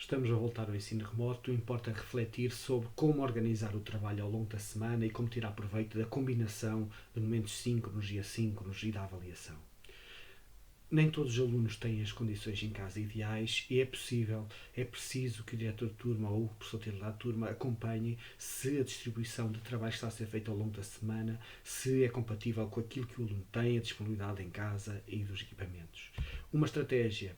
Estamos a voltar ao ensino remoto, importa refletir sobre como organizar o trabalho ao longo da semana e como tirar proveito da combinação de momentos síncronos e assíncronos e da avaliação. Nem todos os alunos têm as condições em casa ideais e é preciso que o diretor de turma ou o professor titular de turma acompanhe se a distribuição de trabalho está a ser feita ao longo da semana, se é compatível com aquilo que o aluno tem, a disponibilidade em casa e dos equipamentos. Uma estratégia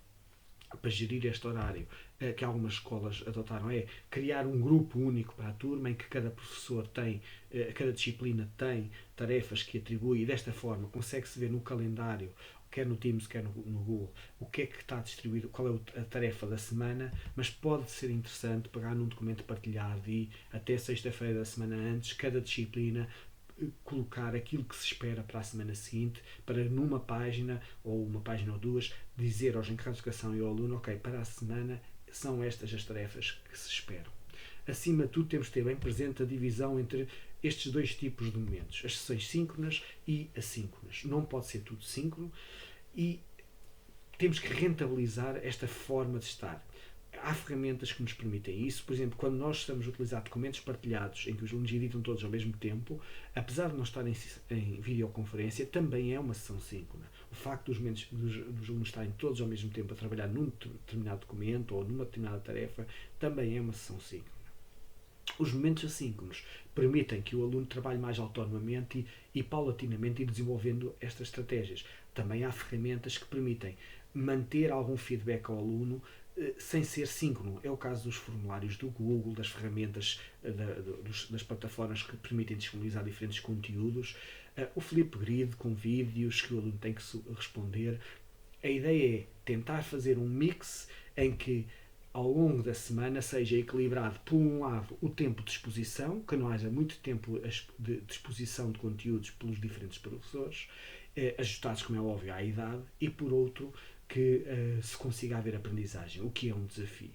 para gerir este horário que algumas escolas adotaram é criar um grupo único para a turma em que cada professor tem, cada disciplina tem tarefas que atribui e desta forma consegue-se ver no calendário, quer no Teams, quer no Google, o que é que está distribuído, qual é a tarefa da semana, mas pode ser interessante pegar num documento partilhado e até sexta-feira da semana antes, cada disciplina colocar aquilo que se espera para a semana seguinte, para numa página ou uma página ou duas dizer aos encarregados de educação e ao aluno, ok, para a semana são estas as tarefas que se esperam. Acima de tudo, temos de ter bem presente a divisão entre estes dois tipos de momentos, as sessões síncronas e assíncronas. Não pode ser tudo síncrono e temos que rentabilizar esta forma de estar. Há ferramentas que nos permitem isso. Por exemplo, quando nós estamos a utilizar documentos partilhados em que os alunos editam todos ao mesmo tempo, apesar de não estarem em videoconferência, também é uma sessão síncrona. O facto dos alunos estarem todos ao mesmo tempo a trabalhar num determinado documento ou numa determinada tarefa também é uma sessão síncrona. Os momentos assíncronos permitem que o aluno trabalhe mais autonomamente e paulatinamente ir desenvolvendo estas estratégias. Também há ferramentas que permitem manter algum feedback ao aluno sem ser síncrono. É o caso dos formulários do Google, das ferramentas das plataformas que permitem disponibilizar diferentes conteúdos, o Flipgrid com vídeos que o aluno tem que responder. A ideia é tentar fazer um mix em que ao longo da semana seja equilibrado, por um lado, o tempo de exposição, que não haja muito tempo de exposição de conteúdos pelos diferentes professores, ajustados, como é óbvio, à idade, e por outro, que se consiga haver aprendizagem, o que é um desafio.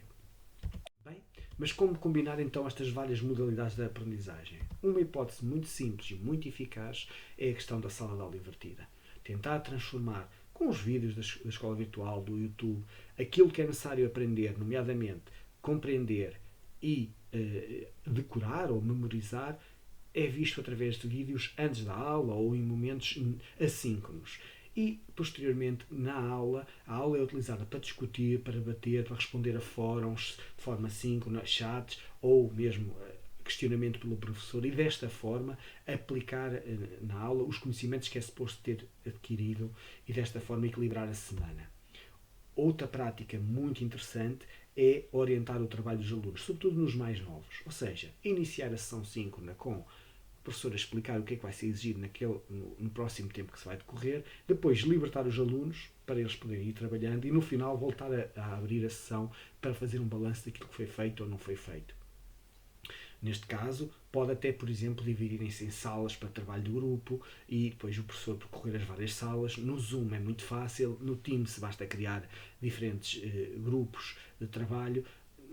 Bem, mas como combinar então estas várias modalidades da aprendizagem? Uma hipótese muito simples e muito eficaz é a questão da sala de aula invertida. Tentar transformar com os vídeos da escola virtual, do YouTube, aquilo que é necessário aprender, nomeadamente compreender e decorar ou memorizar, é visto através de vídeos antes da aula ou em momentos assíncronos. E, posteriormente, a aula é utilizada para discutir, para debater, para responder a fóruns de forma síncrona, chats ou mesmo questionamento pelo professor e desta forma aplicar na aula os conhecimentos que é suposto ter adquirido e desta forma equilibrar a semana. Outra prática muito interessante é orientar o trabalho dos alunos, sobretudo nos mais novos, ou seja, iniciar a sessão síncrona com o professor a explicar o que é que vai ser exigido no próximo tempo que se vai decorrer, depois libertar os alunos para eles poderem ir trabalhando e no final voltar a abrir a sessão para fazer um balanço daquilo que foi feito ou não foi feito. Neste caso, pode até, por exemplo, dividirem-se em salas para trabalho de grupo e depois o professor percorrer as várias salas. No Zoom é muito fácil, no Teams basta criar diferentes grupos de trabalho.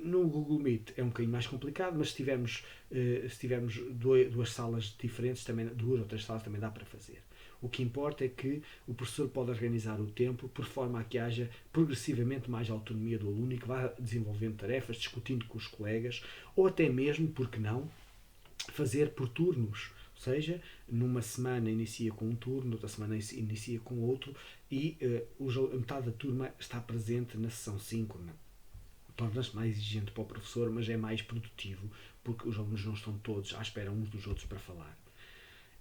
No Google Meet é um bocadinho mais complicado, mas se tivermos duas salas diferentes, duas ou três salas também dá para fazer. O que importa é que o professor pode organizar o tempo por forma a que haja progressivamente mais autonomia do aluno e que vá desenvolvendo tarefas, discutindo com os colegas, ou até mesmo, porque não, fazer por turnos. Ou seja, numa semana inicia com um turno, outra semana inicia com outro e metade da turma está presente na sessão síncrona. Torna-se mais exigente para o professor, mas é mais produtivo porque os alunos não estão todos à espera uns dos outros para falar.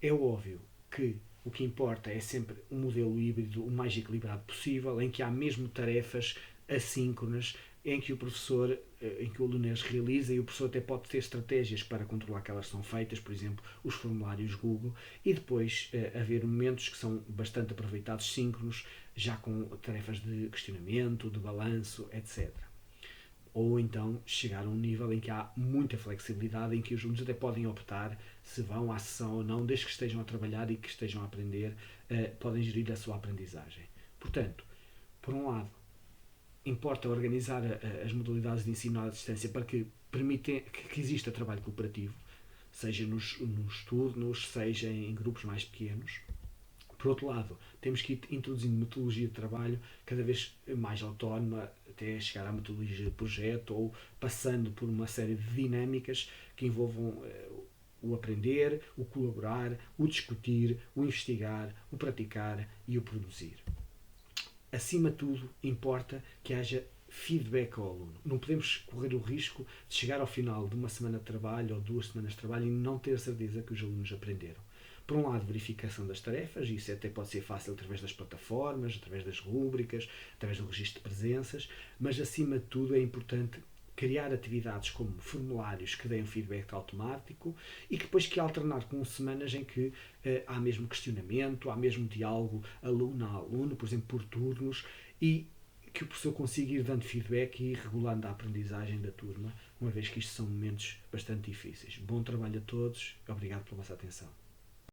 É óbvio que o que importa é sempre um modelo híbrido o mais equilibrado possível, em que há mesmo tarefas assíncronas, em que o aluno as realiza e o professor até pode ter estratégias para controlar que elas são feitas, por exemplo, os formulários Google, e depois haver momentos que são bastante aproveitados síncronos, já com tarefas de questionamento, de balanço, etc. Ou então chegar a um nível em que há muita flexibilidade, em que os alunos até podem optar se vão à sessão ou não, desde que estejam a trabalhar e que estejam a aprender, podem gerir a sua aprendizagem. Portanto, por um lado, importa organizar as modalidades de ensino à distância para que permitem que exista trabalho cooperativo, seja nos turnos, seja em grupos mais pequenos. Por outro lado, temos que ir introduzindo metodologia de trabalho cada vez mais autónoma, até chegar à metodologia de projeto, ou passando por uma série de dinâmicas que envolvam o aprender, o colaborar, o discutir, o investigar, o praticar e o produzir. Acima de tudo, importa que haja feedback ao aluno. Não podemos correr o risco de chegar ao final de uma semana de trabalho ou 2 semanas de trabalho e não ter certeza que os alunos aprenderam. Por um lado, verificação das tarefas, isso até pode ser fácil através das plataformas, através das rúbricas, através do registro de presenças, mas acima de tudo é importante criar atividades como formulários que deem feedback automático e que depois que alternar com semanas em que há mesmo questionamento, há mesmo diálogo aluno a aluno, por exemplo, por turnos, e que o professor consiga ir dando feedback e ir regulando a aprendizagem da turma, uma vez que isto são momentos bastante difíceis. Bom trabalho a todos, obrigado pela vossa atenção.